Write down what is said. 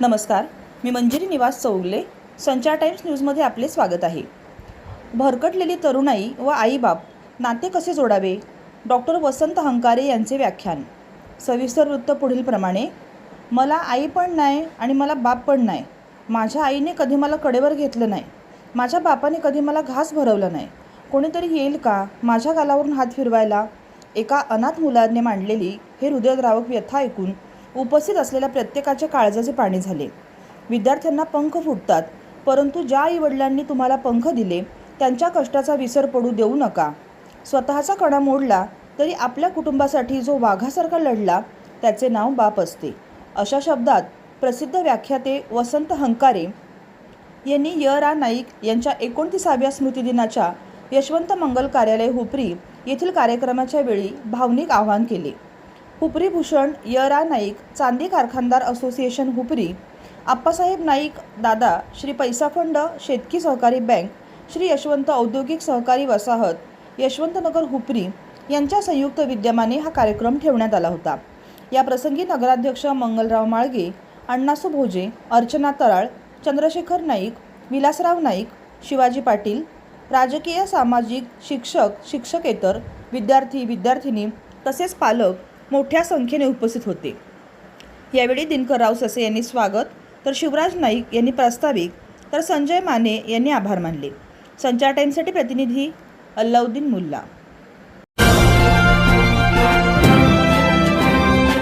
नमस्कार, मी मंजिरी निवास चौगले. संचार टाइम्स न्यूजमध्ये आपले स्वागत आहे. भरकटलेली तरुणाई व आईबाप नाते कसे जोडावे? डॉक्टर वसंत हंकारे यांचे व्याख्यान. सविस्तर वृत्त पुढीलप्रमाणे. मला आई पण नाही आणि मला बाप पण नाही. माझ्या आईने कधी मला कडेवर घेतलं नाही. माझ्या बापाने कधी मला घास भरवलं नाही. कोणीतरी येईल का माझ्या गालावरून हात फिरवायला? एका अनाथ मुलाने मांडलेली हे हृदयद्रावक व्यथा ऐकून उपस्थित असलेल्या प्रत्येकाच्या काळजाचे पाणी झाले. विद्यार्थ्यांना पंख फुटतात, परंतु ज्या आईवडिलांनी तुम्हाला पंख दिले त्यांच्या कष्टाचा विसर पडू देऊ नका. स्वतःचा कणा मोडला तरी आपल्या कुटुंबासाठी जो वाघासारखा लढला त्याचे नाव बाप असते. अशा शब्दात प्रसिद्ध व्याख्याते वसंत हंकारे यांनी य.रा. नाईक यांच्या 29व्या स्मृतिदिनाच्या यशवंत मंगल कार्यालय हुपरी येथील कार्यक्रमाच्या वेळी भावनिक आवाहन केले. हुपरी भूषण य.रा. नाईक चांदी कारखानदार असोसिएशन हुपरी, आप्पासाहेब नाईक दादा श्री पैसा फंड शेतकी सहकारी बँक, श्री यशवंत औद्योगिक सहकारी वसाहत, यशवंतनगर हुपरी यांच्या संयुक्त विद्यमाने हा कार्यक्रम ठेवण्यात आला होता. या प्रसंगी नगराध्यक्ष मंगलराव माळगे, अण्णासू भोजे, अर्चना तराळ, चंद्रशेखर नाईक, विलासराव नाईक, शिवाजी पाटील, राजकीय, सामाजिक, शिक्षक, शिक्षकेतर, विद्यार्थी, विद्यार्थिनी तसेच पालक मोठ्या संख्येने उपस्थित होते. यावेळी दिनकरराव ससे यांनी स्वागत, तर शिवराज नाईक यांनी प्रास्ताविक, तर संजय माने यांनी आभार मानले. संचार टाइम्ससाठी प्रतिनिधी अल्लाउद्दीन मुल्ला.